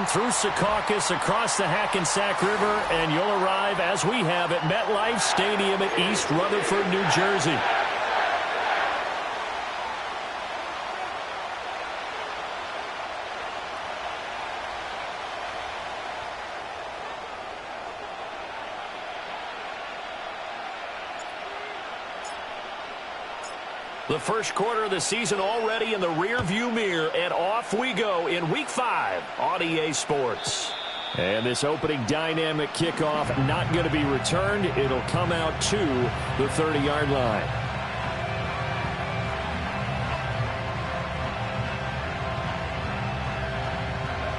through Secaucus, across the Hackensack River, and you'll arrive, as we have, at MetLife Stadium at East Rutherford, New Jersey. The first quarter of the season already in the rearview mirror, and off we go in Week 5 on EA Sports. And this opening dynamic kickoff not going to be returned. It'll come out to the 30-yard line.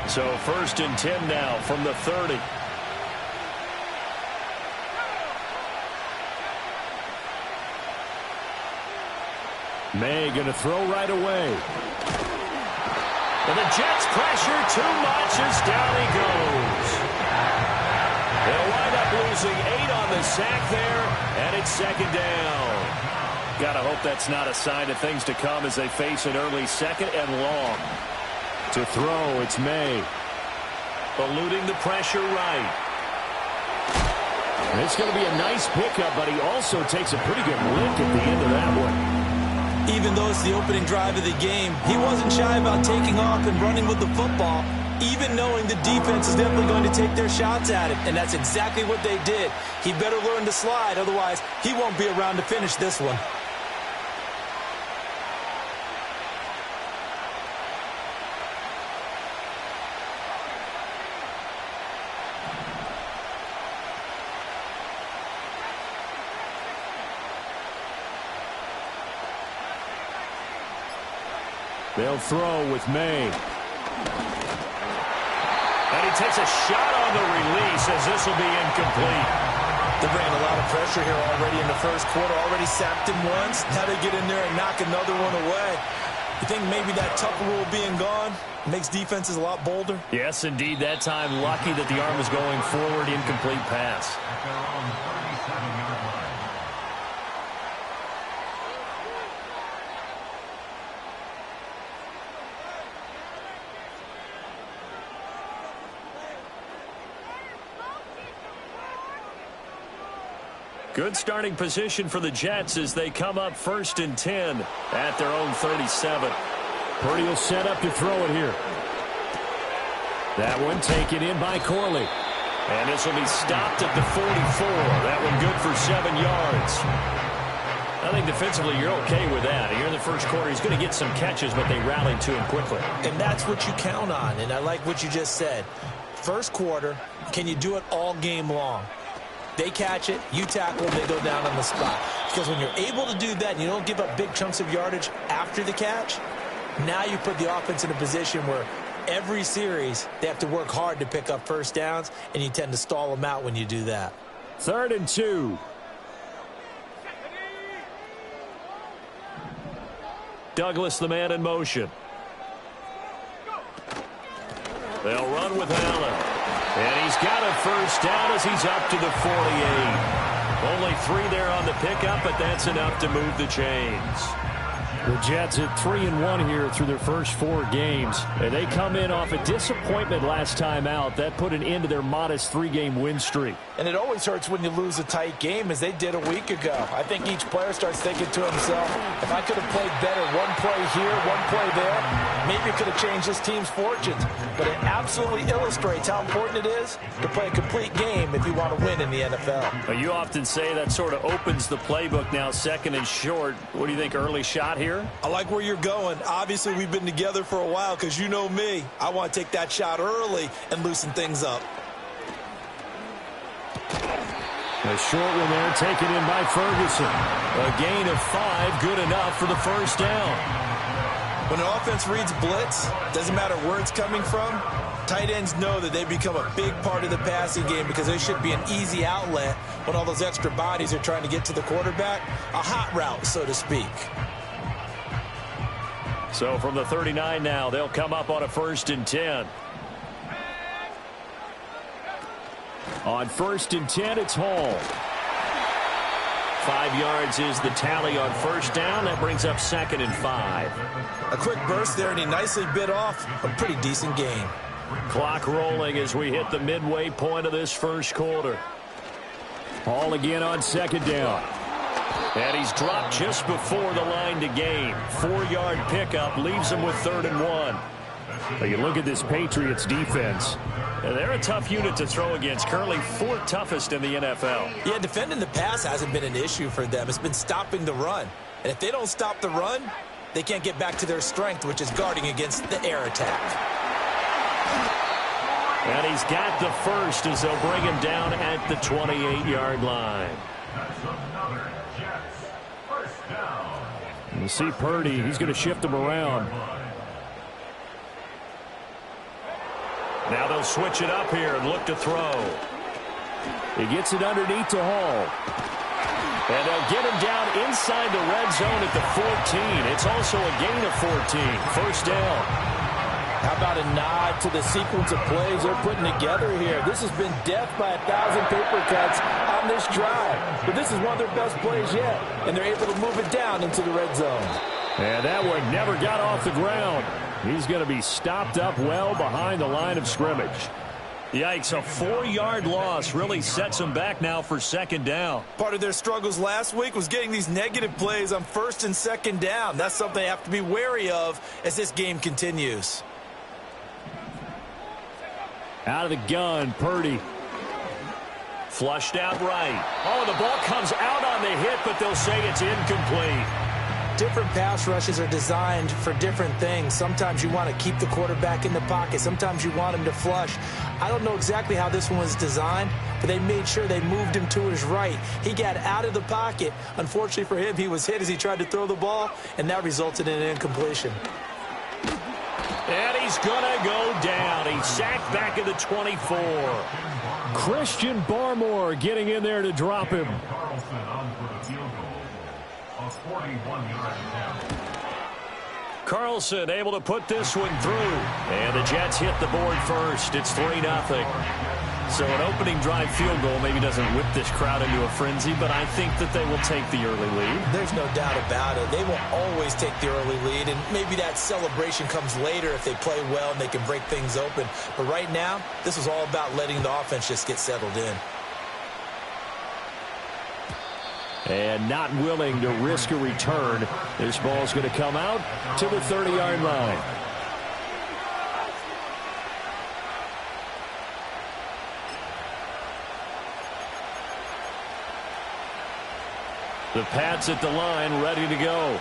So 1st and 10 now from the 30. May going to throw right away. And the Jets pressure too much as down he goes. They'll wind up losing 8 on the sack there, and it's 2nd down. Gotta hope that's not a sign of things to come as they face an early 2nd and long. To throw, it's May. Eluding the pressure right. And it's going to be a nice pickup, but he also takes a pretty good lick at the end of that one. Even though it's the opening drive of the game, he wasn't shy about taking off and running with the football, even knowing the defense is definitely going to take their shots at it, and that's exactly what they did. He better learn to slide, otherwise he won't be around to finish this one. They'll throw with May. And he takes a shot on the release as this will be incomplete. They're bringing a lot of pressure here already in the first quarter. Already sacked him once. Now they get in there and knock another one away. You think maybe that Tucker rule being gone makes defenses a lot bolder? Yes, indeed. That time, lucky that the arm was going forward. Incomplete pass. Good starting position for the Jets as they come up 1st and 10 at their own 37. Purdy will set up to throw it here. That one taken in by Corley. And this will be stopped at the 44. That one good for 7 yards. I think defensively you're okay with that. Here in the first quarter, he's going to get some catches, but they rallied to him quickly. And that's what you count on, and I like what you just said. First quarter, can you do it all game long? They catch it, you tackle, they go down on the spot. Because when you're able to do that and you don't give up big chunks of yardage after the catch, now you put the offense in a position where every series they have to work hard to pick up first downs, and you tend to stall them out when you do that. 3rd and 2. Douglas, the man in motion. They'll run with Allen. And he's got a first down as he's up to the 48. Only 3 there on the pickup, but that's enough to move the chains. The Jets at 3-1 here through their first 4 games. And they come in off a disappointment last time out. That put an end to their modest 3-game win streak. And it always hurts when you lose a tight game, as they did a week ago. I think each player starts thinking to himself, if I could have played better one play here, one play there, maybe it could have changed this team's fortunes. But it absolutely illustrates how important it is to play a complete game if you want to win in the NFL. Well, you often say that sort of opens the playbook now, 2nd and short. What do you think, early shot here? I like where you're going. Obviously, we've been together for a while because you know me. I want to take that shot early and loosen things up. A short one there, taken in by Ferguson. A gain of 5, good enough for the first down. When an offense reads blitz, doesn't matter where it's coming from, tight ends know that they become a big part of the passing game because they should be an easy outlet when all those extra bodies are trying to get to the quarterback. A hot route, so to speak. So from the 39 now, they'll come up on a 1st and 10. On 1st and 10, it's Hall. 5 yards is the tally on first down. That brings up 2nd and 5. A quick burst there, and he nicely bit off a pretty decent gain. Clock rolling as we hit the midway point of this first quarter. Ball again on second down. And he's dropped just before the line to gain. 4-yard pickup leaves him with 3rd and 1. You look at this Patriots defense. They're a tough unit to throw against. Currently 4th toughest in the NFL. Yeah, defending the pass hasn't been an issue for them. It's been stopping the run. And if they don't stop the run, they can't get back to their strength, which is guarding against the air attack. And he's got the first as they'll bring him down at the 28-yard line. You see Purdy, he's going to shift him around. Now they'll switch it up here and look to throw. He gets it underneath to Hall. And they'll get him down inside the red zone at the 14. It's also a gain of 14. First down. How about a nod to the sequence of plays they're putting together here? This has been death by 1,000 paper cuts on this drive. But this is one of their best plays yet. And they're able to move it down into the red zone. And that one never got off the ground. He's going to be stopped up well behind the line of scrimmage. Yikes, a 4-yard loss really sets them back now for second down. Part of their struggles last week was getting these negative plays on 1st and 2nd down. That's something they have to be wary of as this game continues. Out of the gun, Purdy. Flushed out right. Oh, the ball comes out on the hit, but they'll say it's incomplete. Different pass rushes are designed for different things. Sometimes you want to keep the quarterback in the pocket. Sometimes you want him to flush. I don't know exactly how this one was designed, but they made sure they moved him to his right. He got out of the pocket. Unfortunately for him, he was hit as he tried to throw the ball, and that resulted in an incompletion. And he's going to go down. He's sacked back at the 24. Christian Barmore getting in there to drop him. Carlson able to put this one through. And the Jets hit the board first. It's 3-0. So an opening drive field goal maybe doesn't whip this crowd into a frenzy, but I think that they will take the early lead. There's no doubt about it. They will always take the early lead, and maybe that celebration comes later if they play well and they can break things open. But right now, this is all about letting the offense just get settled in. And not willing to risk a return. This ball's going to come out to the 30-yard line. The Pats at the line, ready to go.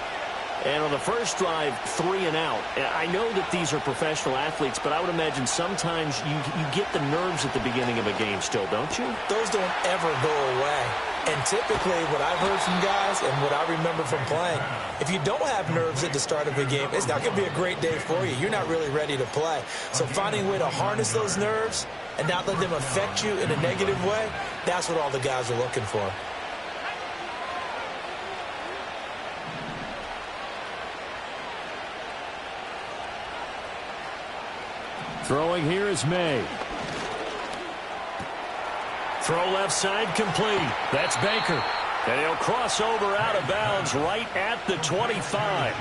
And on the first drive, 3 and out. I know that these are professional athletes, but I would imagine sometimes you get the nerves at the beginning of a game still, don't you? Those don't ever go away. And typically, what I've heard from guys and what I remember from playing, if you don't have nerves at the start of a game, it's not going to be a great day for you. You're not really ready to play. So finding a way to harness those nerves and not let them affect you in a negative way, that's what all the guys are looking for. Throwing here is May. Throw left side complete. That's Baker. And he'll cross over out of bounds right at the 25.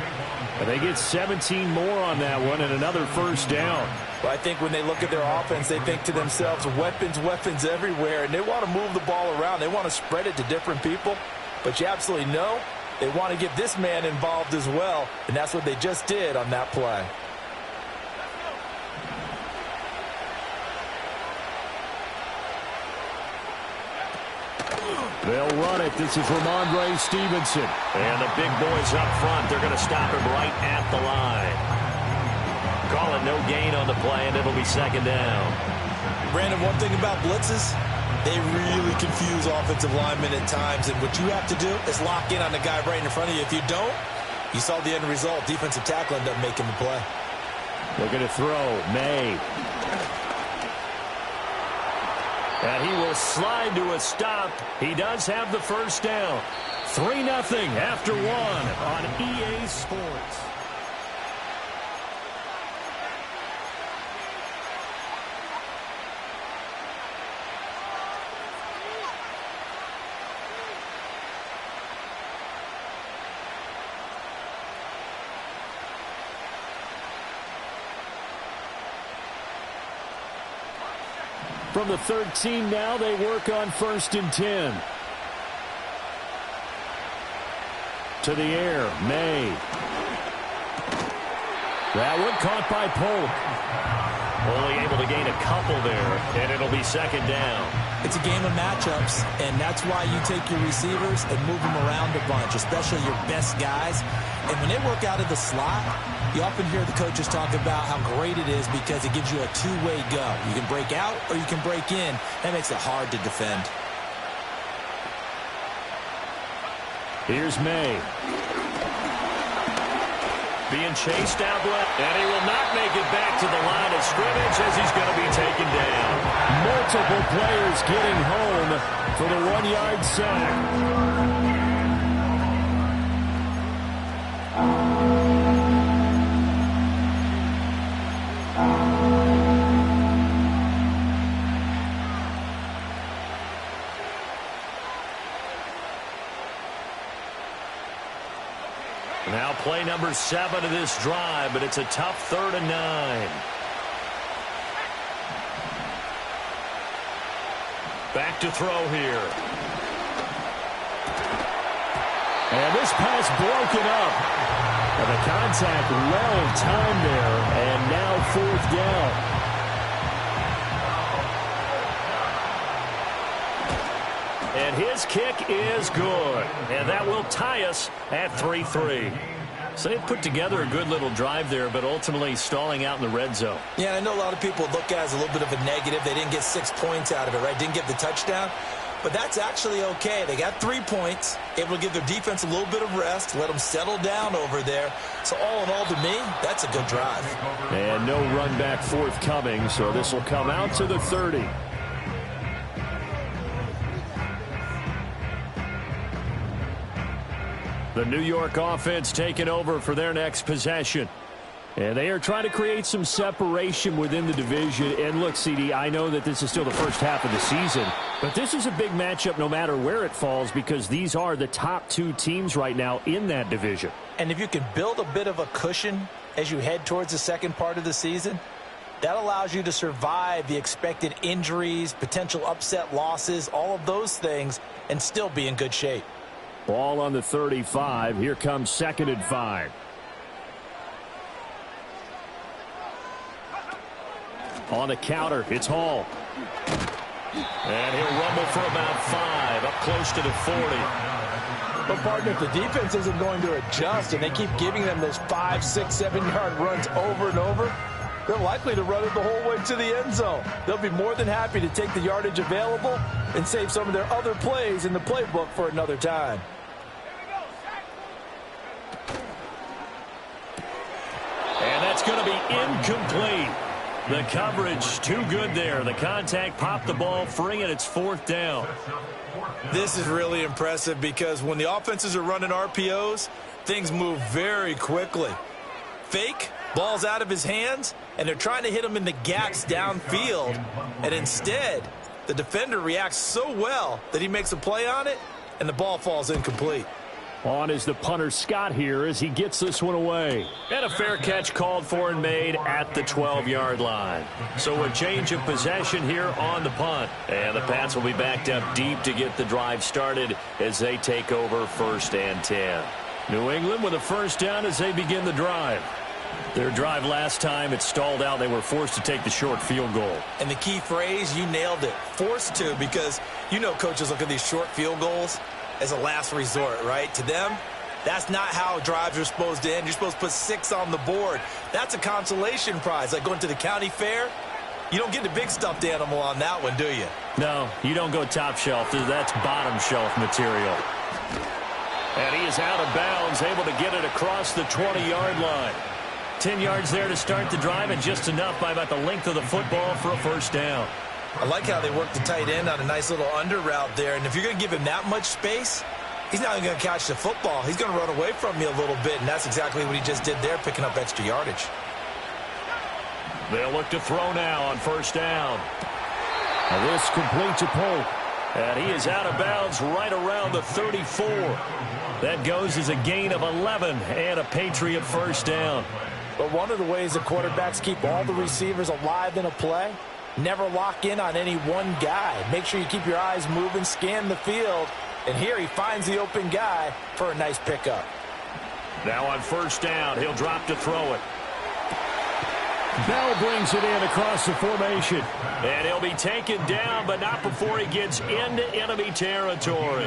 And they get 17 more on that one and another first down. Well, I think when they look at their offense, they think to themselves, weapons, weapons everywhere. And they want to move the ball around. They want to spread it to different people. But you absolutely know they want to get this man involved as well. And that's what they just did on that play. They'll run it. This is Ramondre Stevenson. And the big boys up front. They're going to stop him right at the line. Call it no gain on the play, and it'll be second down. Brandon, one thing about blitzes, they really confuse offensive linemen at times. And what you have to do is lock in on the guy right in front of you. If you don't, you saw the end result. Defensive tackle ended up making the play. Looking to throw. May. And he will slide to a stop. He does have the first down. 3-0 after 1 on EA Sports. From the 13 now, they work on 1st and 10. To the air, May. That one caught by Polk. Only able to gain a couple there, and it'll be 2nd down. It's a game of matchups, and that's why you take your receivers and move them around a bunch, especially your best guys. And when they work out of the slot, you often hear the coaches talk about how great it is because it gives you a two-way go. You can break out or you can break in. That makes it hard to defend. Here's May. Being chased out left, and he will not make it back to the line of scrimmage as he's going to be taken down. Multiple players getting home for the 1-yard sack. Now play number 7 of this drive, but it's a tough 3rd and 9. Back to throw here. And this pass broken up. And the contact well timed there, and now 4th down. And his kick is good. And that will tie us at 3-3. So they put together a good little drive there, but ultimately stalling out in the red zone. Yeah, I know a lot of people look at it as a little bit of a negative. They didn't get 6 points out of it, right? Didn't get the touchdown. But that's actually okay. They got 3 points, able to give their defense a little bit of rest, let them settle down over there. So all in all, to me, that's a good drive. And no run back forthcoming, so this will come out to the 30. The New York offense taking over for their next possession. And they are trying to create some separation within the division. And look, CD, I know that this is still the first half of the season, but this is a big matchup no matter where it falls because these are the top 2 teams right now in that division. And if you can build a bit of a cushion as you head towards the second part of the season, that allows you to survive the expected injuries, potential upset losses, all of those things, and still be in good shape. Ball on the 35. Here comes 2nd and 5. On the counter, it's Hall. And he'll rumble for about 5, up close to the 40. But, partner, if the defense isn't going to adjust and they keep giving them those 5, 6, 7-yard runs over and over, they're likely to run it the whole way to the end zone. They'll be more than happy to take the yardage available and save some of their other plays in the playbook for another time. And that's going to be incomplete. The coverage too good there. The contact popped the ball free, and it's 4th down. This is really impressive because when the offenses are running RPOs, things move very quickly. Fake, ball's out of his hands, and they're trying to hit him in the gaps downfield. And instead, the defender reacts so well that he makes a play on it, and the ball falls incomplete. On is the punter Scott here as he gets this one away. And a fair catch called for and made at the 12-yard line. So a change of possession here on the punt. And the Pats will be backed up deep to get the drive started as they take over 1st and 10. New England with a 1st down as they begin the drive. Their drive last time, it stalled out. They were forced to take the short field goal. And the key phrase, you nailed it, forced to, because you know coaches look at these short field goals as a last resort, right? To them, that's not how drives are supposed to end. You're supposed to put 6 on the board. That's a consolation prize. Like going to the county fair, you don't get the big stuffed animal on that one, do you? No, you don't go top shelf. That's bottom shelf material. And he is out of bounds, able to get it across the 20-yard line. 10 yards there to start the drive, and just enough by about the length of the football for a 1st down. I like how they work the tight end on a nice little under route there. And if you're going to give him that much space, he's not even going to catch the football. He's going to run away from you a little bit, and that's exactly what he just did there, picking up extra yardage. They'll look to throw now on 1st down. Now this complete to Polk. And he is out of bounds right around the 34. That goes as a gain of 11 and a Patriot 1st down. But one of the ways that quarterbacks keep all the receivers alive in a play Never lock in on any one guy. Make sure you keep your eyes moving, scan the field. And here he finds the open guy for a nice pickup. Now on first down, he'll drop to throw it. Bell brings it in across the formation. And he'll be taken down, but not before he gets into enemy territory.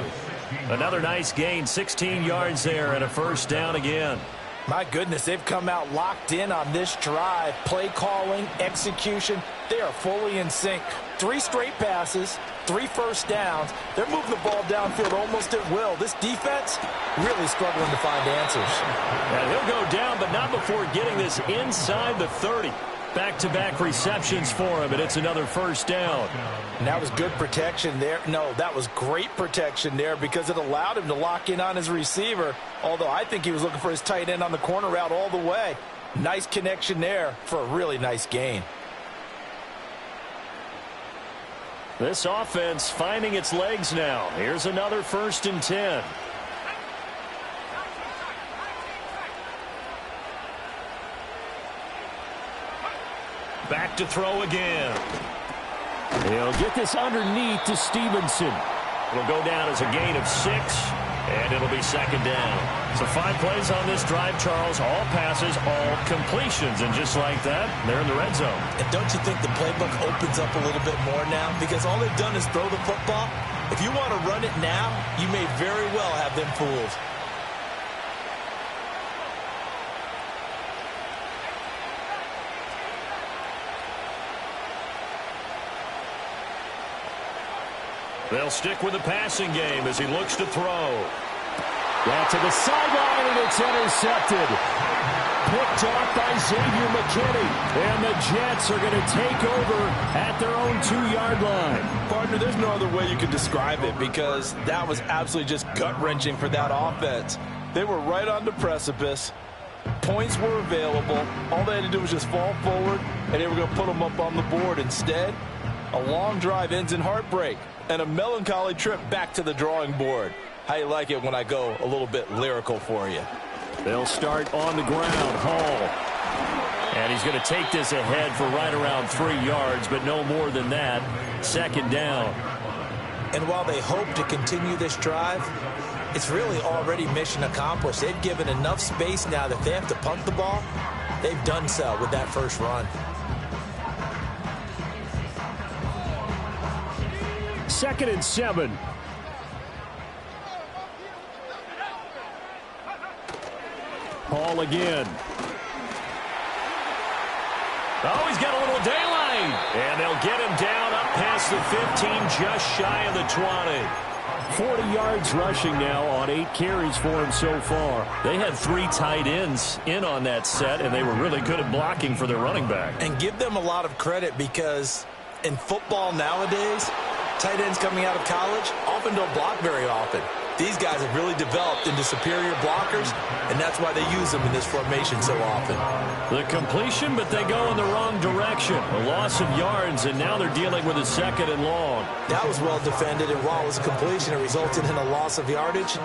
Another nice gain, 16 yards there, and a first down again. My goodness, they've come out locked in on this drive. Play calling, execution, they are fully in sync. 3 straight passes, 3 first downs. They're moving the ball downfield almost at will. This defense really struggling to find answers. And he'll go down, but not before getting this inside the 30. Back-to-back receptions for him, and it's another first down. And that was good protection there. No, that was great protection there because it allowed him to lock in on his receiver, although I think he was looking for his tight end on the corner route all the way. Nice connection there for a really nice gain. This offense finding its legs now. Here's another 1st and 10. Back to throw again. He'll get this underneath to Stevenson. It'll go down as a gain of 6, and it'll be 2nd down. So 5 plays on this drive, Charles. All passes, all completions. And just like that, they're in the red zone. And don't you think the playbook opens up a little bit more now? Because all they've done is throw the football. If you want to run it now, you may very well have them fooled. They'll stick with the passing game as he looks to throw. Down to the sideline, and it's intercepted. Picked off by Xavier McKinney. And the Jets are going to take over at their own 2-yard line. Partner, there's no other way you could describe it because that was absolutely just gut-wrenching for that offense. They were right on the precipice. Points were available. All they had to do was just fall forward, and they were going to put them up on the board. Instead, a long drive ends in heartbreak and a melancholy trip back to the drawing board. How you like it when I go a little bit lyrical for you? They'll start on the ground. Hall. And he's going to take this ahead for right around 3 yards, but no more than that. 2nd down. And while they hope to continue this drive, it's really already mission accomplished. They've given enough space now that they have to punt the ball. They've done so with that first run. 2nd and 7. Hall again. Oh, he's got a little daylight. And they'll get him down up past the 15, just shy of the 20. 40 yards rushing now on 8 carries for him so far. They had 3 tight ends in on that set, and they were really good at blocking for their running back. And give them a lot of credit because in football nowadays, tight ends coming out of college often don't block very often. These guys have really developed into superior blockers, and that's why they use them in this formation so often. The completion, but they go in the wrong direction. A loss of yards, and now they're dealing with a 2nd and long. That was well defended, and while it was a completion, it resulted in a loss of yardage.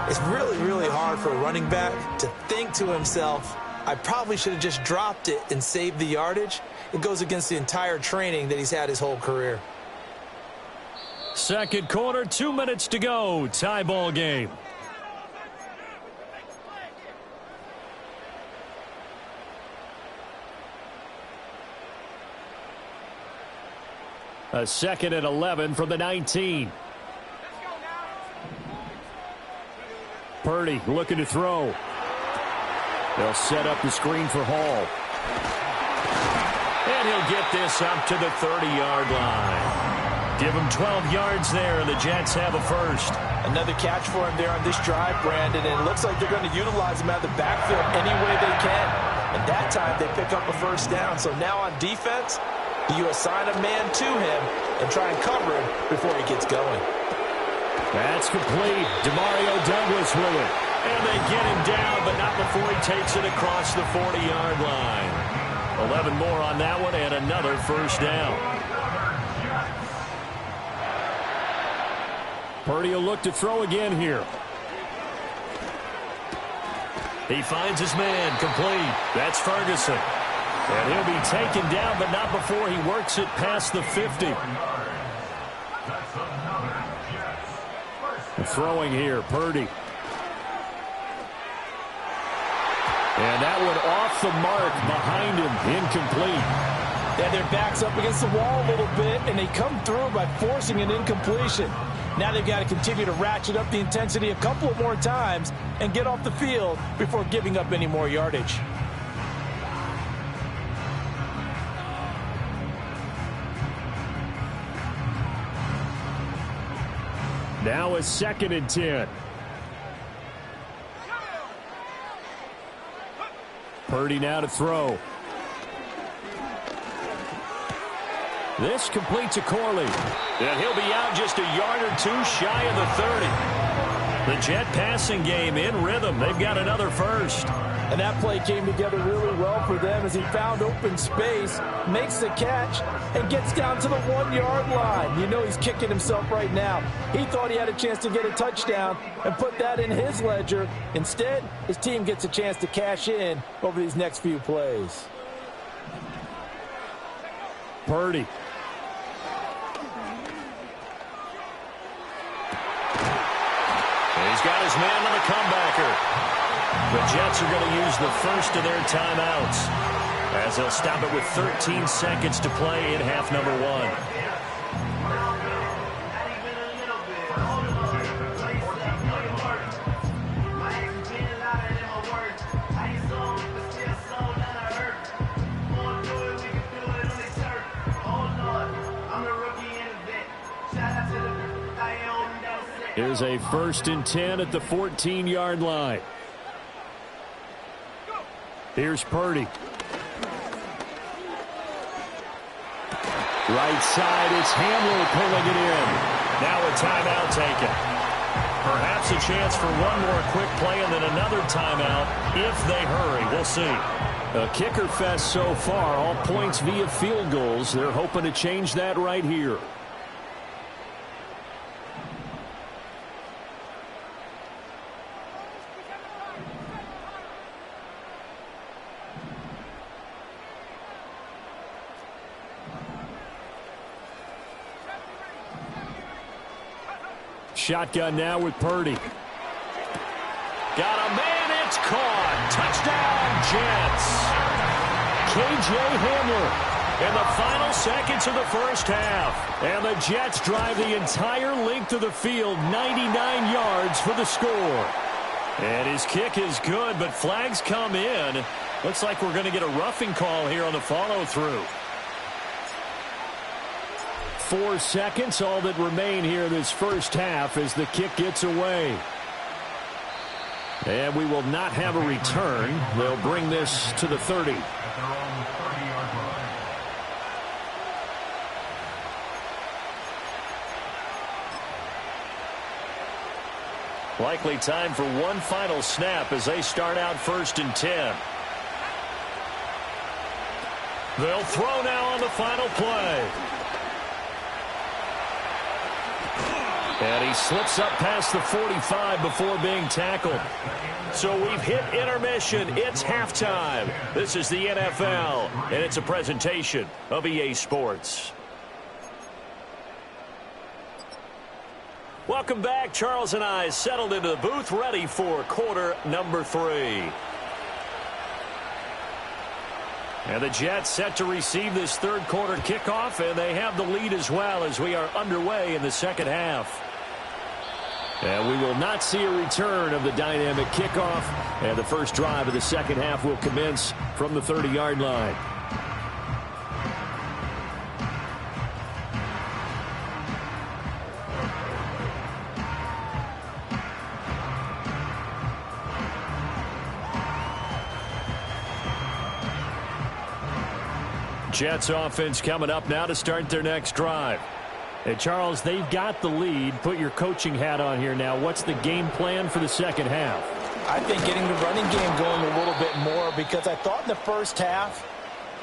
It's really, really hard for a running back to think to himself, I probably should have just dropped it and saved the yardage. It goes against the entire training that he's had his whole career. 2nd quarter, 2 minutes to go. Tie ball game. A 2nd and 11 from the 19. Purdy looking to throw. They'll set up the screen for Hall. And he'll get this up to the 30-yard line. Give him 12 yards there, and the Jets have a first. Another catch for him there on this drive, Brandon, and it looks like they're going to utilize him out of the backfield any way they can. And that time, they pick up a first down. So now on defense, you assign a man to him and try and cover him before he gets going. That's complete. Demario Douglas with it. And they get him down, but not before he takes it across the 40-yard line. 11 more on that one, and another first down. Purdy will look to throw again here. He finds his man complete. That's Ferguson. And he'll be taken down, but not before he works it past the 50. Throwing here, Purdy. And that one off the mark behind him, incomplete. Yeah, their back's up against the wall a little bit, and they come through by forcing an incompletion. Now they've got to continue to ratchet up the intensity a couple of more times and get off the field before giving up any more yardage. Now a 2nd and 10. Purdy now to throw. This completes a Corley. And he'll be out just a yard or two shy of the 30. The Jet passing game in rhythm. They've got another first. And that play came together really well for them as he found open space, makes the catch, and gets down to the 1-yard line. You know he's kicking himself right now. He thought he had a chance to get a touchdown and put that in his ledger. Instead, his team gets a chance to cash in over these next few plays. Purdy. He's got his man on the comebacker. The Jets are going to use the first of their timeouts as they'll stop it with 13 seconds to play in half number 1. Here's a 1st and 10 at the 14-yard line. Here's Purdy. Right side, it's Hamler pulling it in. Now a timeout taken. Perhaps a chance for one more quick play and then another timeout if they hurry. We'll see. A kicker fest so far, all points via field goals. They're hoping to change that right here. Shotgun now with Purdy. Got a man, it's caught. Touchdown, Jets. K.J. Hamler in the final seconds of the first half. And the Jets drive the entire length of the field, 99 yards for the score. And his kick is good, but flags come in. Looks like we're going to get a roughing call here on the follow-through. 4 seconds, all that remain here this first half as the kick gets away. And we will not have a return. They'll bring this to the 30. Likely time for one final snap as they start out 1st and 10. They'll throw now on the final play. And he slips up past the 45 before being tackled. So we've hit intermission. It's halftime. This is the NFL, and it's a presentation of EA Sports. Welcome back. Charles and I settled into the booth, ready for quarter number 3. And the Jets set to receive this third quarter kickoff, and they have the lead as well as we are underway in the second half. And we will not see a return of the dynamic kickoff, and the first drive of the second half will commence from the 30-yard line. Jets offense coming up now to start their next drive. Hey, Charles, they've got the lead. Put your coaching hat on here now. What's the game plan for the second half? I think getting the running game going a little bit more, because I thought in the first half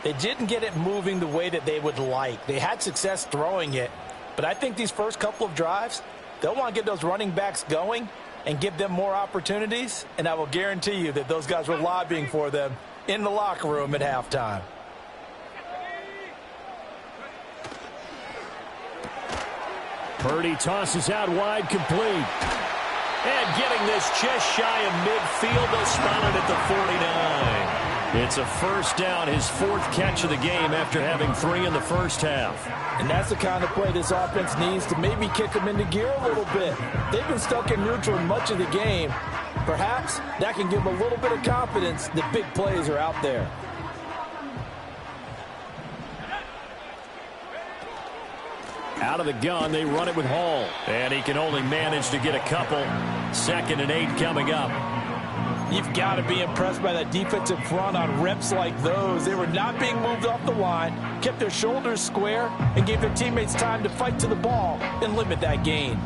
they didn't get it moving the way that they would like. They had success throwing it, but I think these first couple of drives, they'll want to get those running backs going and give them more opportunities, and I will guarantee you that those guys were lobbying for them in the locker room at halftime. Purdy tosses out wide, complete. And getting this just shy of midfield, they'll spot it at the 49. It's a first down, his fourth catch of the game after having 3 in the first half. And that's the kind of play this offense needs to maybe kick them into gear a little bit. They've been stuck in neutral much of the game. Perhaps that can give them a little bit of confidence that big plays are out there. Out of the gun, they run it with Hall. And he can only manage to get a couple. 2nd and 8 coming up. You've got to be impressed by that defensive front on reps like those. They were not being moved off the line, kept their shoulders square, and gave their teammates time to fight to the ball and limit that gain.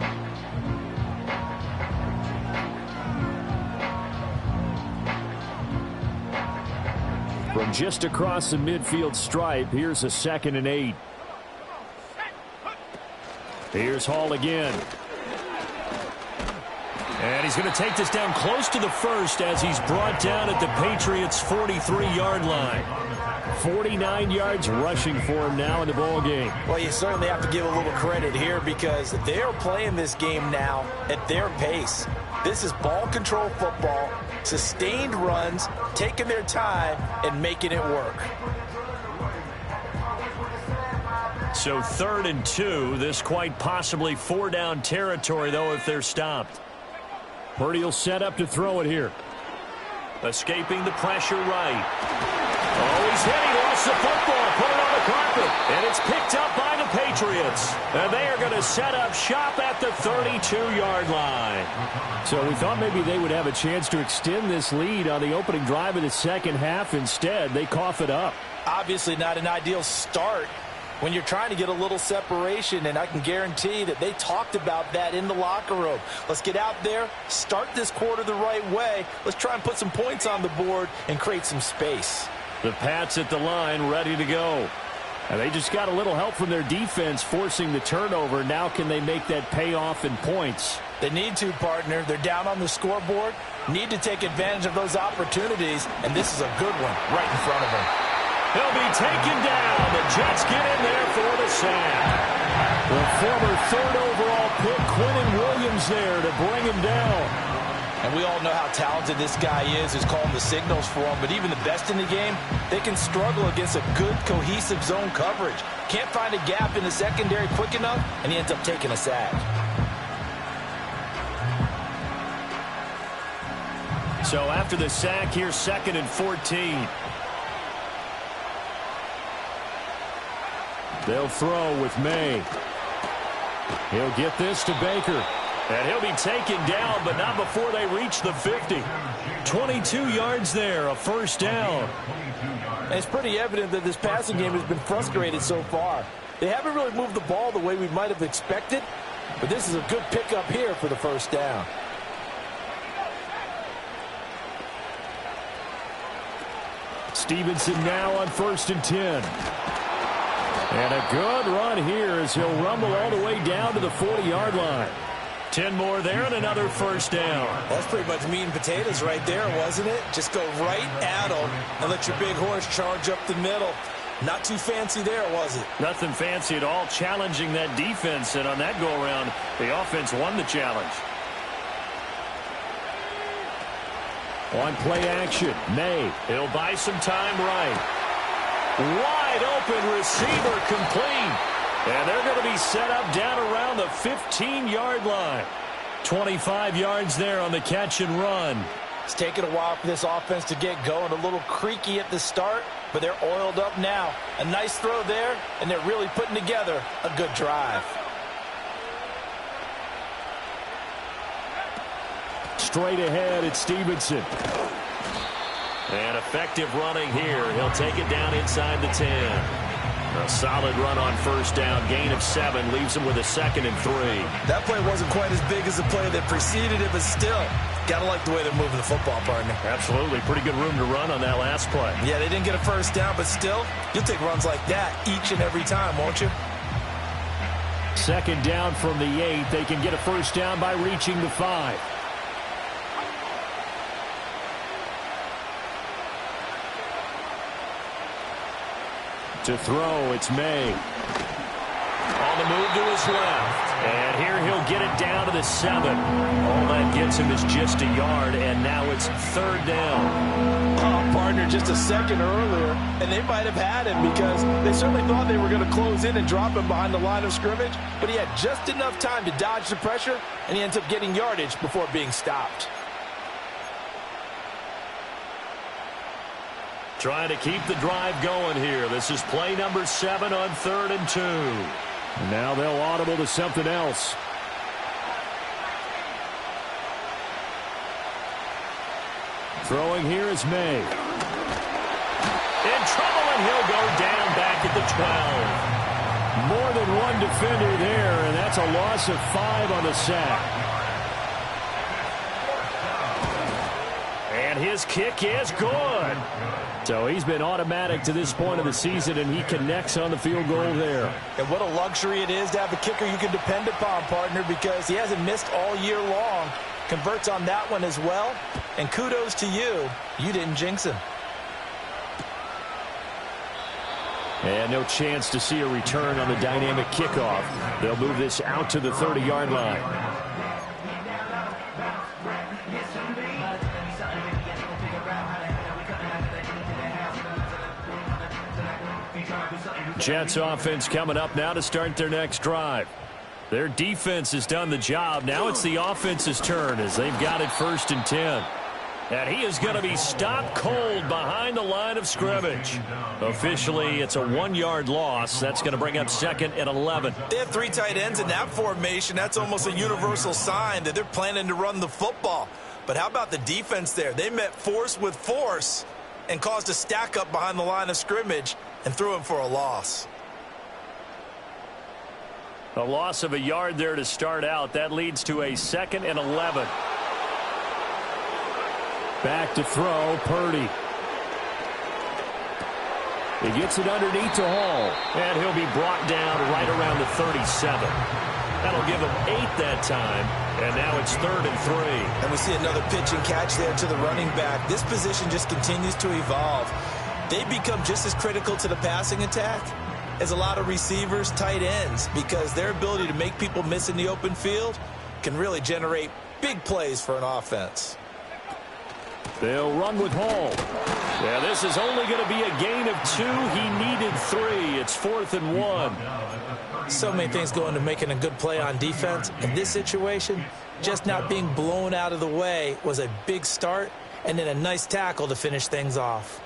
From just across the midfield stripe, here's a 2nd and 8. Here's Hall again. And he's going to take this down close to the first as he's brought down at the Patriots' 43-yard line. 49 yards rushing for him now in the ball game. Well, you certainly have to give a little credit here because they're playing this game now at their pace. This is ball control football, sustained runs, taking their time, and making it work. So 3rd and 2, this quite possibly 4-down territory, though, if they're stopped. Purdy will set up to throw it here. Escaping the pressure right. Oh, he's hit. He lost the football. Put it on the carpet. And it's picked up by the Patriots. And they are going to set up shop at the 32-yard line. So we thought maybe they would have a chance to extend this lead on the opening drive of the second half. Instead, they cough it up. Obviously not an ideal start when you're trying to get a little separation, and I can guarantee that they talked about that in the locker room. Let's get out there, start this quarter the right way. Let's try and put some points on the board and create some space. The Pats at the line, ready to go. And they just got a little help from their defense forcing the turnover. Now can they make that pay off in points? They need to, partner. They're down on the scoreboard. Need to take advantage of those opportunities, and this is a good one right in front of them. He'll be taken down. The Jets get in there for the sack. The former 3rd overall pick, Quinnen Williams, there to bring him down. And we all know how talented this guy is who's calling the signals for him. But even the best in the game, they can struggle against a good, cohesive zone coverage. Can't find a gap in the secondary quick enough, and he ends up taking a sack. So after the sack, here's 2nd and 14. They'll throw with May. He'll get this to Baker. And he'll be taken down, but not before they reach the 50. 22 yards there, a first down. And it's pretty evident that this passing game has been frustrated so far. They haven't really moved the ball the way we might have expected, but this is a good pickup here for the first down. Stevenson now on 1st and 10. And a good run here as he'll rumble all the way down to the 40-yard line. 10 more there and another first down. That's pretty much meat and potatoes right there, wasn't it? Just go right at them and let your big horse charge up the middle. Not too fancy there, was it? Nothing fancy at all, challenging that defense. And on that go-around, the offense won the challenge. On play action, May. He'll buy some time right. Wide open receiver complete. And they're going to be set up down around the 15-yard line. 25 yards there on the catch and run. It's taken a while for this offense to get going. A little creaky at the start, but they're oiled up now. A nice throw there, and they're really putting together a good drive. Straight ahead, it's Stevenson. And effective running here. He'll take it down inside the 10. A solid run on first down. Gain of 7 leaves him with a 2nd and 3. That play wasn't quite as big as the play that preceded it, but still, got to like the way they're moving the football, partner. Absolutely. Pretty good room to run on that last play. Yeah, they didn't get a first down, but still, you'll take runs like that each and every time, won't you? 2nd down from the 8. They can get a first down by reaching the 5. To throw, it's May. On the move to his left. And here he'll get it down to the 7. All that gets him is just a yard, and now it's 3rd down. Oh, partner, just a second earlier, and they might have had him because they certainly thought they were going to close in and drop him behind the line of scrimmage, but he had just enough time to dodge the pressure, and he ends up getting yardage before being stopped. Trying to keep the drive going here. This is play number 7 on 3rd and 2. And now they'll audible to something else. Throwing here is May. In trouble, and he'll go down back at the 12. More than one defender there, and that's a loss of 5 on the sack. And his kick is good. So he's been automatic to this point of the season, and he connects on the field goal there. And what a luxury it is to have a kicker you can depend upon, partner, because he hasn't missed all year long. Converts on that one as well. And kudos to you. You didn't jinx him. And no chance to see a return on the dynamic kickoff. They'll move this out to the 30-yard line. Jets offense coming up now to start their next drive. Their defense has done the job. Now it's the offense's turn as they've got it 1st and 10. And he is going to be stopped cold behind the line of scrimmage. Officially, it's a 1-yard loss. That's going to bring up 2nd and 11. They have 3 tight ends in that formation. That's almost a universal sign that they're planning to run the football. But how about the defense there? They met force with force and caused a stack up behind the line of scrimmage and threw him for a loss. A loss of a yard there to start out. That leads to a 2nd and 11. Back to throw, Purdy. He gets it underneath to Hall. And he'll be brought down right around the 37. That'll give him 8 that time. And now it's 3rd and 3. And we see another pitch and catch there to the running back. This position just continues to evolve. They become just as critical to the passing attack as a lot of receivers, tight ends, because their ability to make people miss in the open field can really generate big plays for an offense. They'll run with Hall. Yeah, this is only going to be a gain of 2. He needed 3. It's 4th and 1. So many things go into making a good play on defense. In this situation, just not being blown out of the way was a big start, and then a nice tackle to finish things off.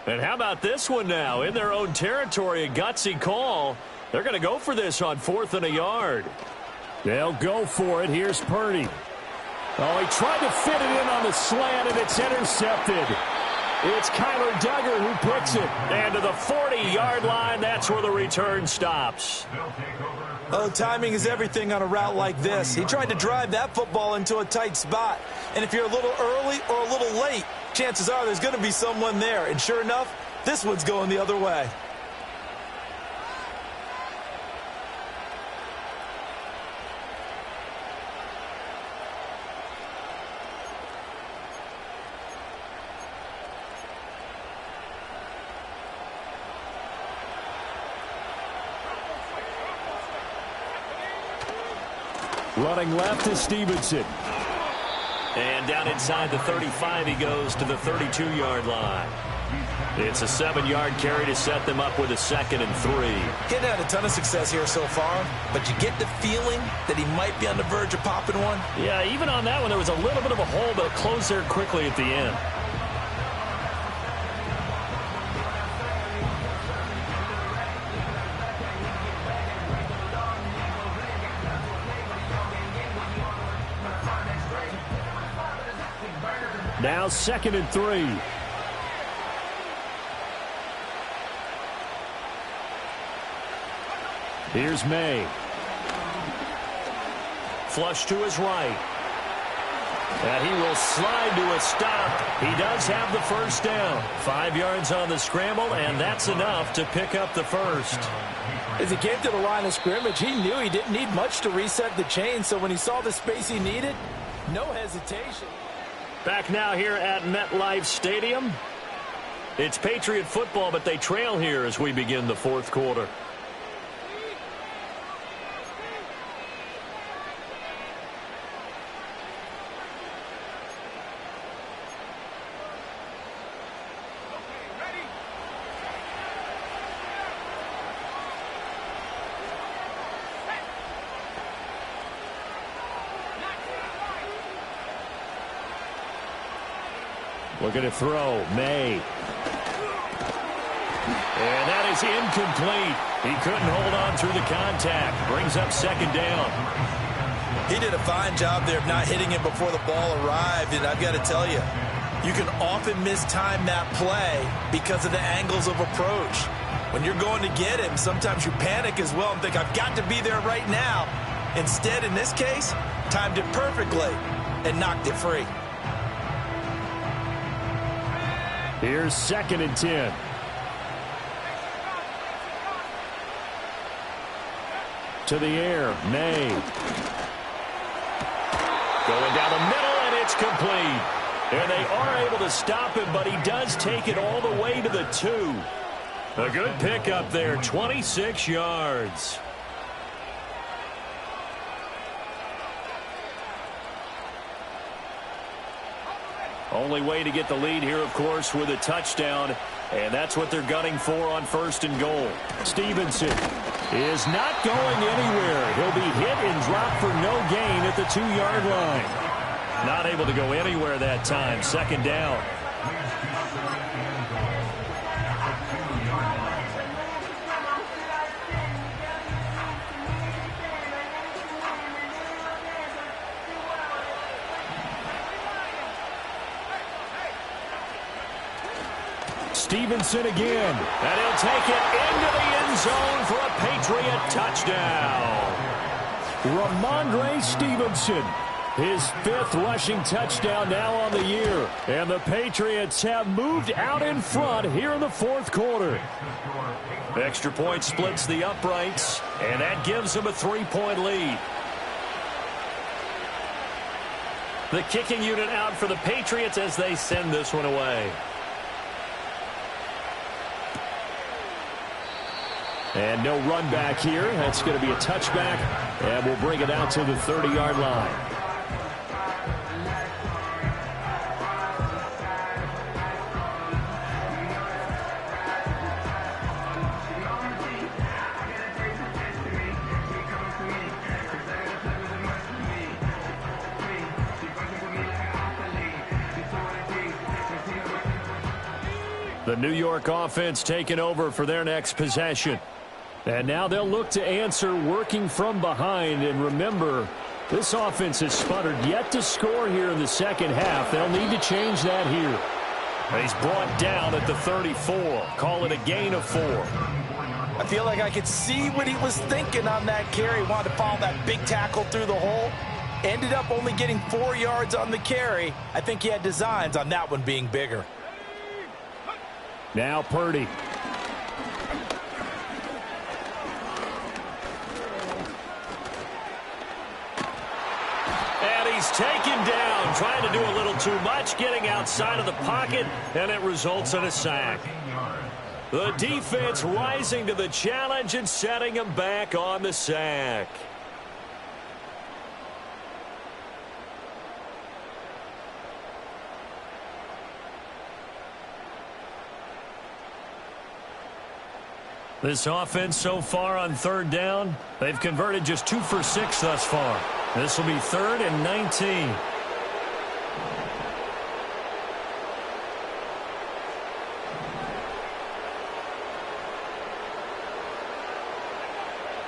And how about this one now? In their own territory, a gutsy call. They're going to go for this on 4th and a yard. They'll go for it. Here's Purdy. Oh, he tried to fit it in on the slant, and it's intercepted. It's Kyler Duggar who picks it. And to the 40-yard line, that's where the return stops. Oh, timing is everything on a route like this. He tried to drive that football into a tight spot. And if you're a little early or a little late, chances are there's going to be someone there. And sure enough, this one's going the other way. Running left is Stevenson. And down inside the 35, he goes to the 32-yard line. It's a 7-yard carry to set them up with a 2nd and 3. Getting had a ton of success here so far, but you get the feeling that he might be on the verge of popping one. Yeah, even on that one, there was a little bit of a hole, but it closed there quickly at the end. Now 2nd and 3. Here's May. Flush to his right. And he will slide to a stop. He does have the first down. 5 yards on the scramble, and that's enough to pick up the first. As he came to the line of scrimmage, he knew he didn't need much to reset the chain, so when he saw the space he needed, No hesitation. Back now here at MetLife Stadium. It's Patriot football, but they trail here as we begin the fourth quarter. Looking to throw. May. And that is incomplete. He couldn't hold on through the contact. Brings up second down. He did a fine job there of not hitting him before the ball arrived. And I've got to tell you, you can often mistime that play because of the angles of approach. When you're going to get him, sometimes you panic as well and think, I've got to be there right now. Instead, in this case, timed it perfectly and knocked it free. Here's 2nd and 10. To the air, May. Going down the middle, and it's complete. And they are able to stop him, but he does take it all the way to the 2. A good pickup there, 26 yards. Only way to get the lead here, of course, with a touchdown. And that's what they're gunning for on 1st and goal. Stevenson is not going anywhere. He'll be hit and dropped for no gain at the 2-yard line. Not able to go anywhere that time. 2nd down. Stevenson again, and he'll take it into the end zone for a Patriot touchdown. Ramondre Stevenson, his 5th rushing touchdown now on the year. And the Patriots have moved out in front here in the 4th quarter. Extra point splits the uprights, and that gives them a 3-point lead. The kicking unit out for the Patriots as they send this one away. And no run back here. That's going to be a touchback, and we'll bring it out to the 30-yard line. The New York offense taking over for their next possession. And now they'll look to answer working from behind. And remember, this offense has sputtered yet to score here in the second half. They'll need to change that here. He's brought down at the 34. Call it a gain of 4. I feel like I could see what he was thinking on that carry. Wanted to follow that big tackle through the hole. Ended up only getting 4 yards on the carry. I think he had designs on that one being bigger. Now Purdy. He's taken down, trying to do a little too much, getting outside of the pocket, and it results in a sack. The defense rising to the challenge and setting him back on the sack. This offense so far on 3rd down, they've converted just 2 for 6 thus far. This will be 3rd and 19.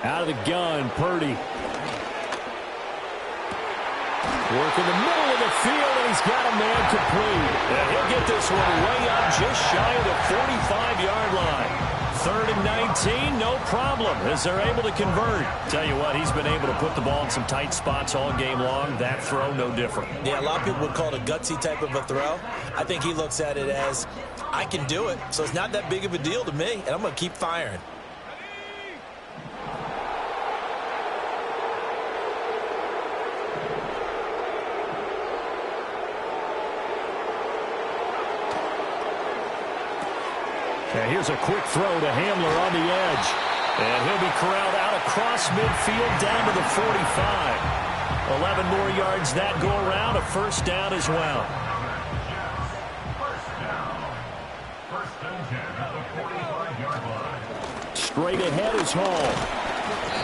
Out of the gun, Purdy. Work in the middle of the field, and he's got a man complete. And he'll get this one way up just shy of the 45-yard line. 3rd and 19, no problem, as they're able to convert. Tell you what, he's been able to put the ball in some tight spots all game long. That throw, no different. Yeah, a lot of people would call it a gutsy type of a throw. I think he looks at it as, I can do it, so it's not that big of a deal to me, and I'm going to keep firing. And here's a quick throw to Hamler on the edge. And he'll be corralled out across midfield down to the 45. 11 more yards that go around, a first down as well. Straight ahead is Hall.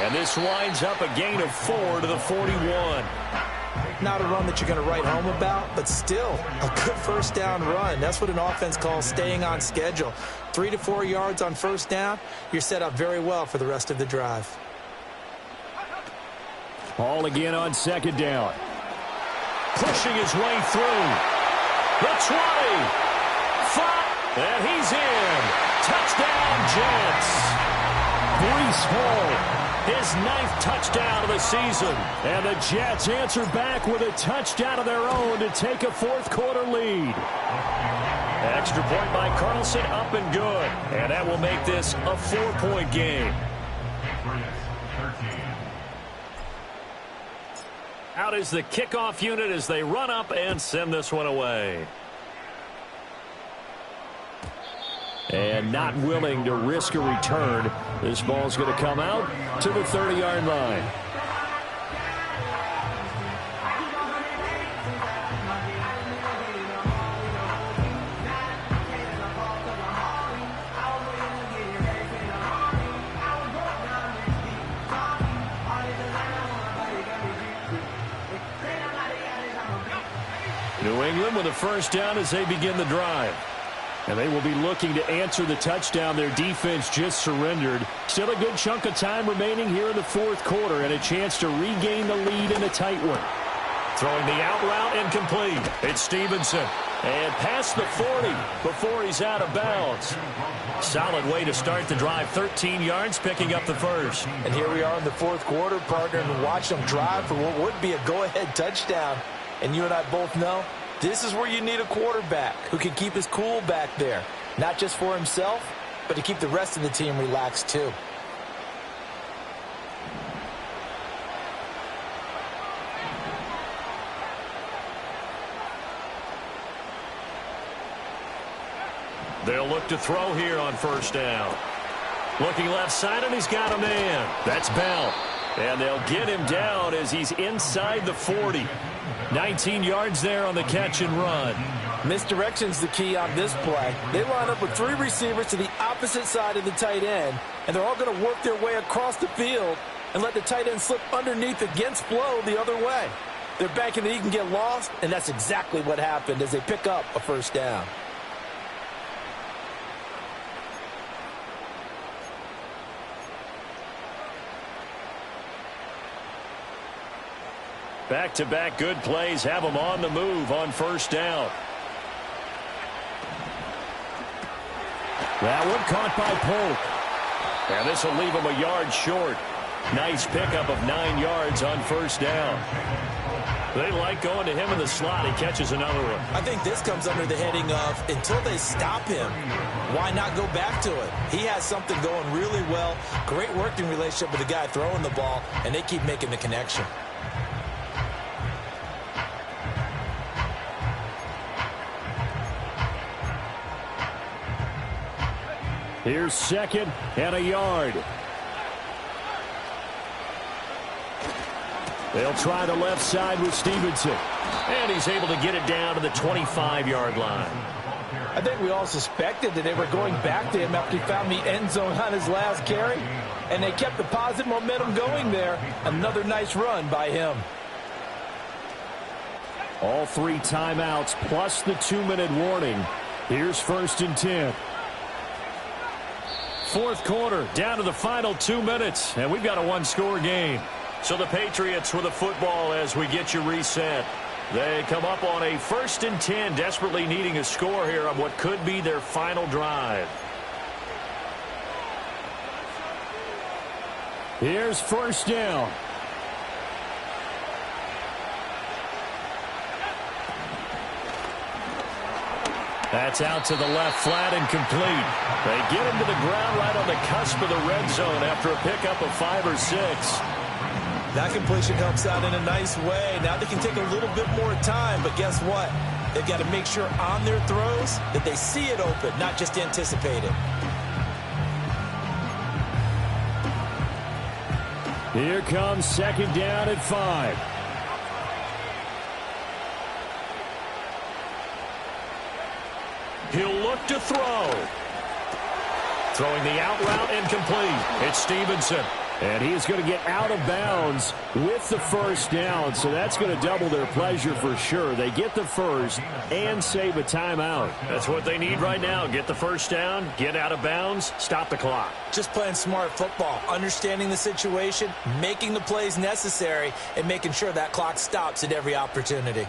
And this winds up a gain of 4 to the 41. Not a run that you're going to write home about, but still a good first down run. That's what an offense calls staying on schedule. 3 to 4 yards on first down, you're set up very well for the rest of the drive. Hall again on second down. Pushing his way through. The 20. 5. And he's in. Touchdown, Jets. Breece Hall. His 9th touchdown of the season. And the Jets answer back with a touchdown of their own to take a fourth-quarter lead. Extra point by Carlson, up and good. And that will make this a 4-point game. Out is the kickoff unit as they run up and send this one away. And not willing to risk a return. This ball's going to come out to the 30-yard line. New England with a first down as they begin the drive. And they will be looking to answer the touchdown their defense just surrendered. Still a good chunk of time remaining here in the fourth quarter and a chance to regain the lead in a tight one. Throwing the out route incomplete. It's Stevenson. And past the 40 before he's out of bounds. Solid way to start the drive. 13 yards, picking up the first. And here we are in the fourth quarter, partner, and watch them drive for what would be a go-ahead touchdown. And you and I both know this is where you need a quarterback who can keep his cool back there. Not just for himself, but to keep the rest of the team relaxed too. They'll look to throw here on first down. Looking left side, and he's got a man. That's Bell. And they'll get him down as he's inside the 40. 19 yards there on the catch and run. Misdirection's the key on this play. They line up with 3 receivers to the opposite side of the tight end, and they're all going to work their way across the field and let the tight end slip underneath against flow the other way. They're banking that he can get lost, and that's exactly what happened as they pick up a first down. Back-to-back good plays have them on the move on first down. That one caught by Polk. And this will leave him a yard short. Nice pickup of 9 yards on first down. They like going to him in the slot. He catches another one. I think this comes under the heading of until they stop him, why not go back to it? He has something going really well. Great working relationship with the guy throwing the ball, and they keep making the connection. Here's second and a yard. They'll try the left side with Stevenson. And he's able to get it down to the 25-yard line. I think we all suspected that they were going back to him after he found the end zone on his last carry. And they kept the positive momentum going there. Another nice run by him. All 3 timeouts plus the 2-minute warning. Here's first and 10. Fourth quarter, down to the final 2 minutes, and we've got a 1-score game. So the Patriots with the football as we get you reset. They come up on a first and 10, desperately needing a score here on what could be their final drive. Here's first down. That's out to the left flat and complete. They get him to the ground right on the cusp of the red zone after a pickup of 5 or 6. That completion comes out in a nice way. Now they can take a little bit more time, but guess what? They've got to make sure on their throws that they see it open, not just anticipate it. Here comes second down at 5. He'll look to throw. Throwing the out route incomplete. It's Stevenson. And he's going to get out of bounds with the first down, so that's going to double their pleasure for sure. They get the first and save a timeout. That's what they need right now. Get the first down, get out of bounds, stop the clock. Just playing smart football, understanding the situation, making the plays necessary, and making sure that clock stops at every opportunity.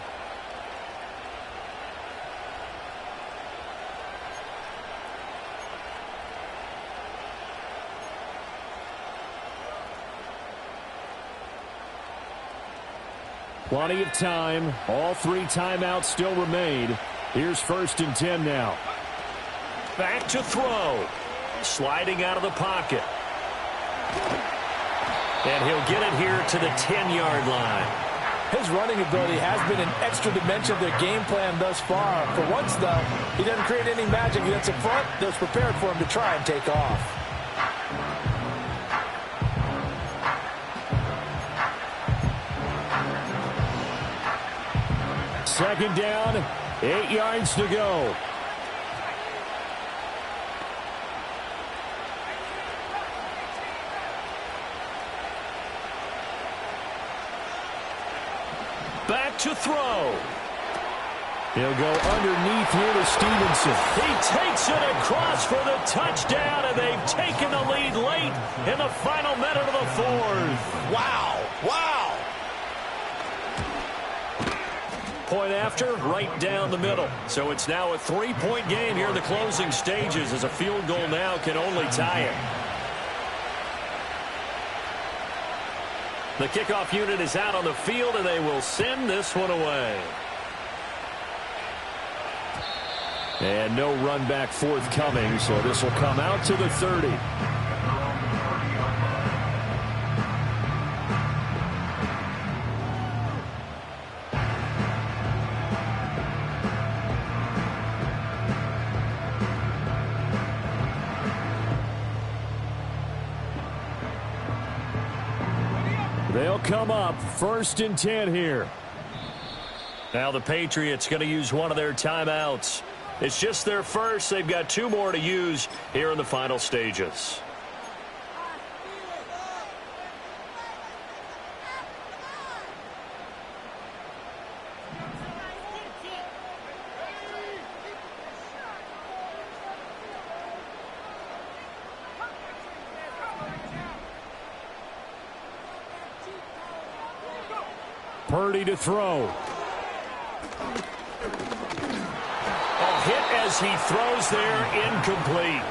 Plenty of time. All 3 timeouts still remain. Here's first and 10 now. Back to throw. Sliding out of the pocket. And he'll get it here to the 10-yard line. His running ability has been an extra dimension of their game plan thus far. For once, though, he doesn't create any magic. He gets in front. That's prepared for him to try and take off. Second down, 8 yards to go. Back to throw. He'll go underneath here to Stevenson. He takes it across for the touchdown, and they've taken the lead late in the final minute of the 4th. Wow. Wow. Point after, right down the middle. So it's now a 3-point game here in the closing stages, as a field goal now can only tie it. The kickoff unit is out on the field, and they will send this one away. And no run back forthcoming, so this will come out to the 30. They'll come up first and 10 here. Now the Patriots going to use one of their timeouts. It's just their first. They've got 2 more to use here in the final stages. Purdy to throw. Hit as he throws there, incomplete.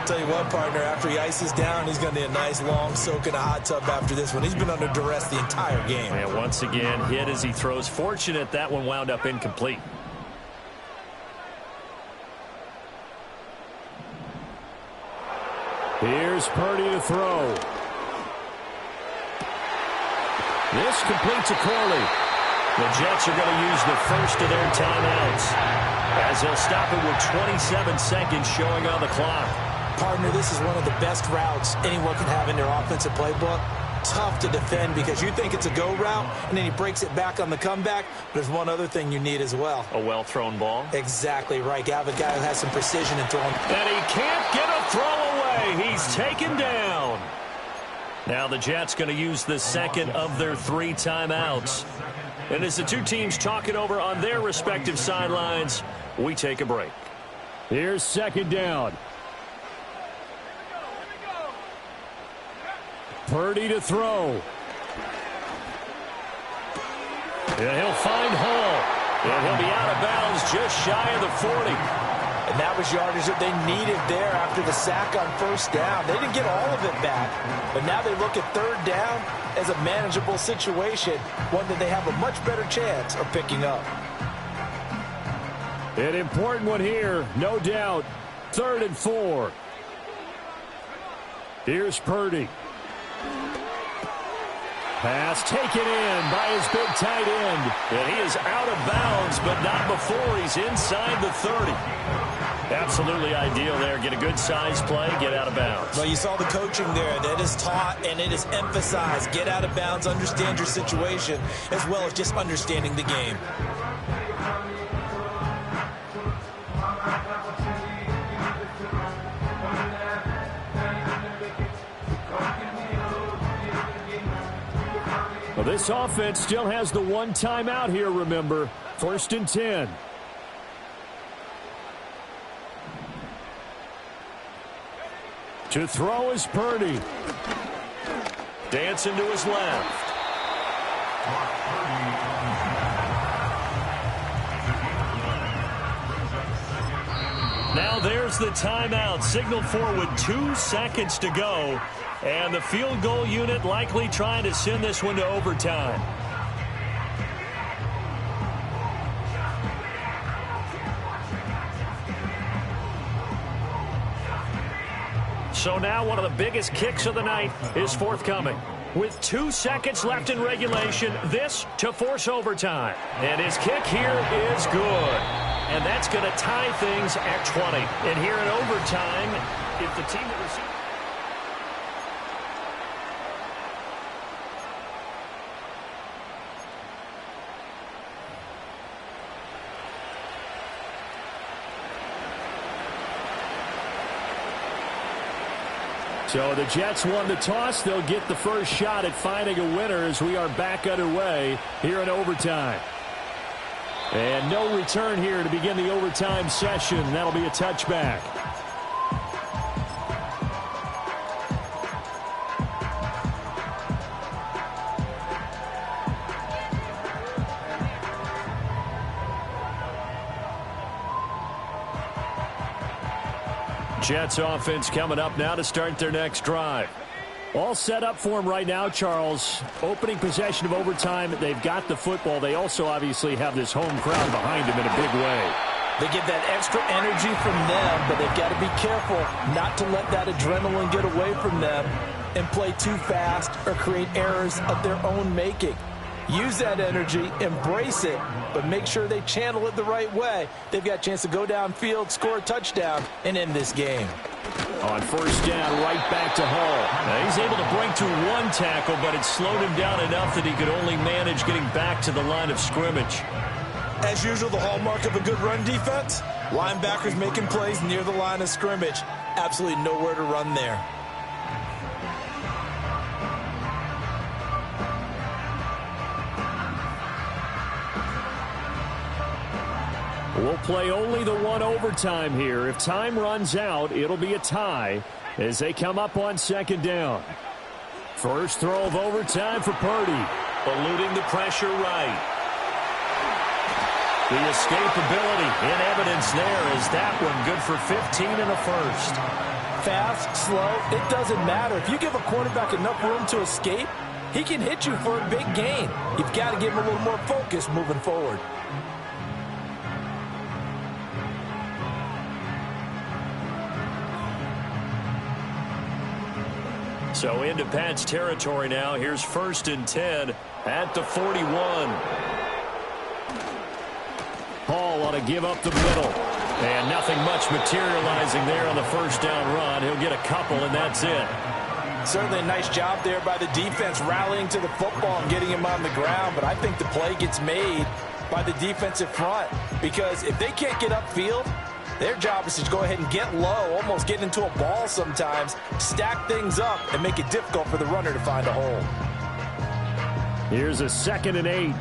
Tell you what, partner, after he ices down, he's going to need a nice long soak in a hot tub after this one. He's been under duress the entire game. And once again, hit as he throws. Fortunate that one wound up incomplete. Here's Purdy to throw. This completes to Corley. The Jets are going to use the first of their timeouts, as they'll stop it with 27 seconds showing on the clock. Partner, this is one of the best routes anyone can have in their offensive playbook. Tough to defend because you think it's a go route, and then he breaks it back on the comeback. There's one other thing you need as well. A well-thrown ball. Exactly right. You have a guy who has some precision in throwing. And he can't get a throw away. He's taken down. Now the Jets going to use the second of their 3 timeouts. And as the 2 teams talk it over on their respective sidelines, we take a break. Here's second down. Purdy to throw. And he'll find Hall. And he'll be out of bounds just shy of the 40. And that was yardage that they needed there after the sack on first down. They didn't get all of it back, but now they look at third down as a manageable situation, one that they have a much better chance of picking up. An important one here, no doubt. 3rd and 4. Here's Purdy. Pass taken in by his big tight end. And he is out of bounds, but not before he's inside the 30. Absolutely ideal there. Get a good size play, get out of bounds. Well, you saw the coaching there. That is taught and it is emphasized. Get out of bounds, understand your situation, as well as just understanding the game. Well, this offense still has the one timeout here, remember. 1st and 10. To throw is Purdy. Dancing to his left. Now there's the timeout. Signal for with 2 seconds to go. And the field goal unit likely trying to send this one to overtime. So now one of the biggest kicks of the night is forthcoming. With 2 seconds left in regulation, this to force overtime. And his kick here is good. And that's going to tie things at 20. And here in overtime, if the team that receives... So the Jets won the toss. They'll get the first shot at finding a winner as we are back underway here in overtime. And no return here to begin the overtime session. That'll be a touchback. Jets offense coming up now to start their next drive. All set up for them right now, Charles. Opening possession of overtime. They've got the football. They also obviously have this home crowd behind them in a big way. They get that extra energy from them, but they've got to be careful not to let that adrenaline get away from them and play too fast or create errors of their own making. Use that energy, embrace it, but make sure they channel it the right way. They've got a chance to go downfield, score a touchdown, and end this game. On first down, right back to Hall. Now he's able to break through 1 tackle, but it slowed him down enough that he could only manage getting back to the line of scrimmage. As usual, the hallmark of a good run defense, linebackers making plays near the line of scrimmage. Absolutely nowhere to run there. We'll play only the 1 overtime here. If time runs out, it'll be a tie as they come up on 2nd down. First throw of overtime for Purdy. Eluding the pressure right. The escapability in evidence there is that one good for 15 and a first. Fast, slow, it doesn't matter. If you give a quarterback enough room to escape, he can hit you for a big gain. You've got to give him a little more focus moving forward. So into Pat's territory now. Here's 1st and 10 at the 41. Hall ought to give up the middle. And nothing much materializing there on the first down run. He'll get a couple, and that's it. Certainly a nice job there by the defense rallying to the football and getting him on the ground. But I think the play gets made by the defensive front. Because if they can't get upfield, their job is to go ahead and get low, almost get into a ball sometimes, stack things up, and make it difficult for the runner to find a hole. Here's a 2nd and 8.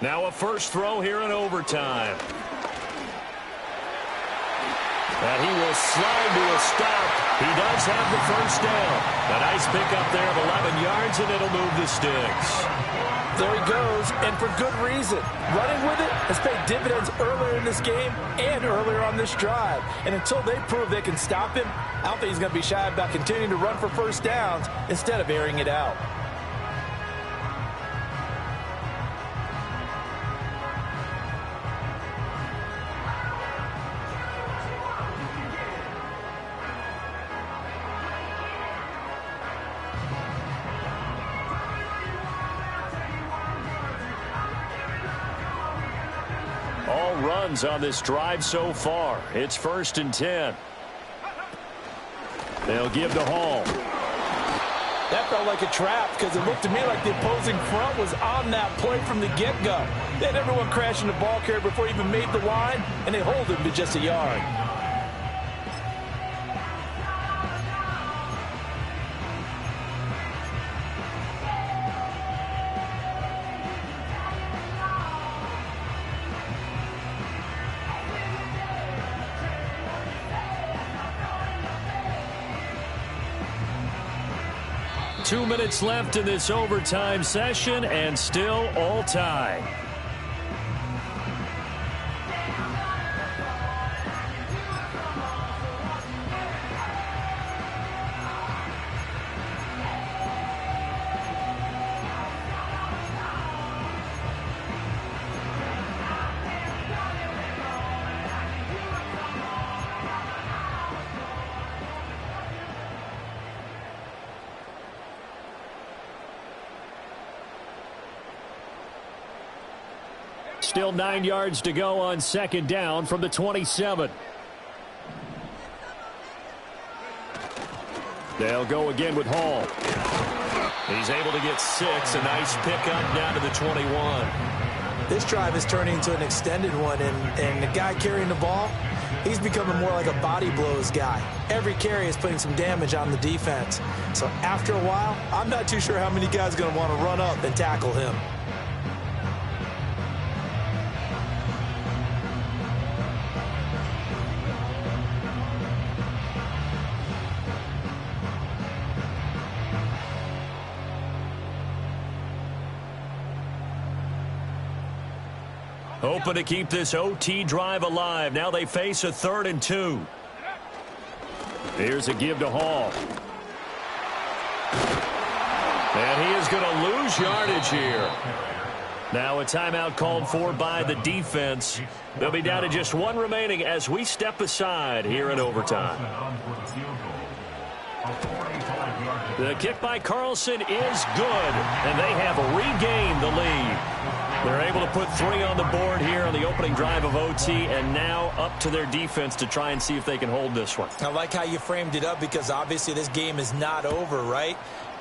Now a first throw here in overtime. And he will slide to a stop. He does have the first down. A nice pickup there of 11 yards, and it'll move the sticks. There he goes, and for good reason. Running with it has paid dividends earlier in this game and earlier on this drive. And until they prove they can stop him, I don't think he's going to be shy about continuing to run for first downs instead of airing it out. All runs on this drive so far. It's 1st and 10. They'll give to Hall. That felt like a trap because it looked to me like the opposing front was on that play from the get-go. They had everyone crashing the ball carrier before he even made the line, and they hold him to just a yard. Two minutes left in this overtime session, and still all tied. Still 9 yards to go on 2nd down from the 27. They'll go again with Hall. He's able to get 6. A nice pickup down to the 21. This drive is turning into an extended one, and the guy carrying the ball, he's becoming more like a body blows guy. Every carry is putting some damage on the defense. So after a while, I'm not too sure how many guys are going to want to run up and tackle him. Hoping to keep this OT drive alive. Now they face a 3rd and 2. Here's a give to Hall. And he is going to lose yardage here. Now a timeout called for by the defense. They'll be down to just 1 remaining as we step aside here in overtime. The kick by Carlson is good, and they have regained the lead. They're able to put 3 on the board here on the opening drive of OT, and now up to their defense to try and see if they can hold this one. I like how you framed it up because obviously this game is not over, right?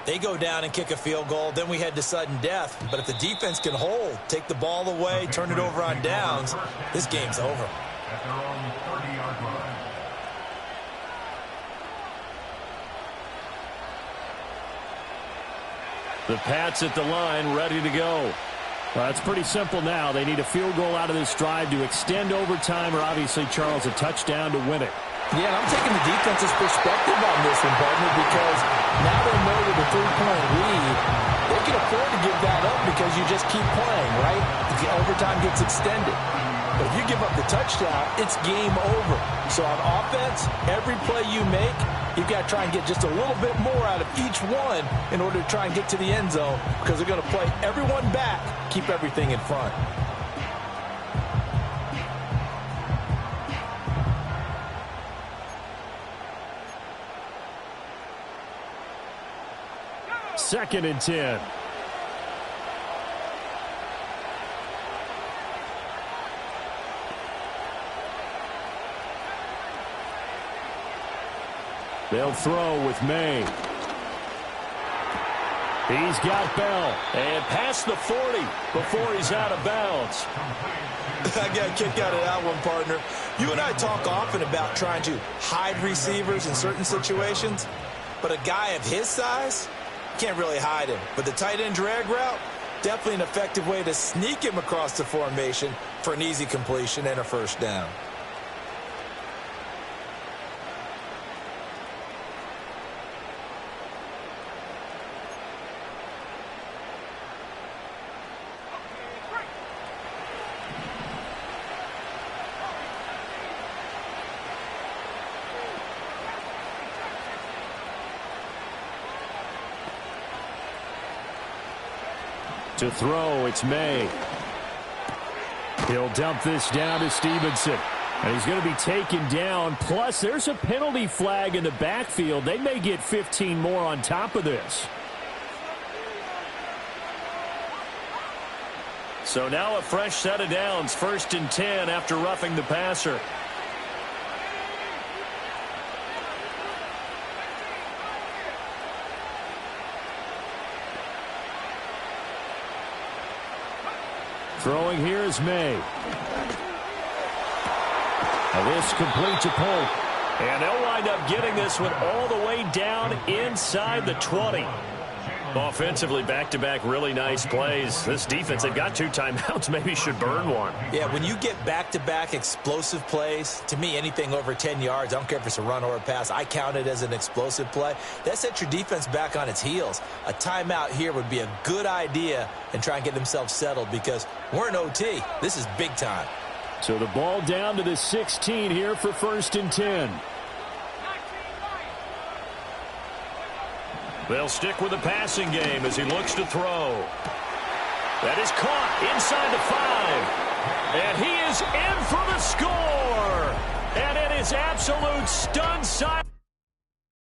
They go down and kick a field goal, then we head to sudden death. But if the defense can hold, take the ball away, turn it over on downs, this game's over. The Pats at the line, ready to go. Well, it's pretty simple now. They need a field goal out of this drive to extend overtime, or obviously, Charles, a touchdown to win it. Yeah, and I'm taking the defense's perspective on this one, partner, because now they know with a 3-point lead, they can afford to give that up because you just keep playing, right? The overtime gets extended. But if you give up the touchdown, it's game over. So on offense, every play you make, you've got to try and get just a little bit more out of each one in order to try and get to the end zone because they're going to play everyone back, keep everything in front. Second and 10. They'll throw with May. He's got Bell. And past the 40 before he's out of bounds. I got a kick out of that one, partner. You and I talk often about trying to hide receivers in certain situations, but a guy of his size, can't really hide him. But the tight end drag route, definitely an effective way to sneak him across the formation for an easy completion and a first down. To throw, it's May. He'll dump this down to Stevenson. And he's going to be taken down. Plus, there's a penalty flag in the backfield. They may get 15 more on top of this. So now a fresh set of downs, 1st and 10 after roughing the passer. Throwing here is May. And this complete to Polk. And they'll wind up getting this one all the way down inside the 20. Offensively, back-to-back really nice plays. This defense, they've got 2 timeouts, maybe should burn one. Yeah, when you get back-to-back explosive plays, to me, anything over 10 yards, I don't care if it's a run or a pass, I count it as an explosive play. That sets your defense back on its heels. A timeout here would be a good idea and try and get themselves settled because we're in OT. This is big time. So the ball down to the 16 here for 1st and 10. They'll stick with the passing game as he looks to throw. That is caught inside the 5. And he is in for the score. And it is absolute stun silence.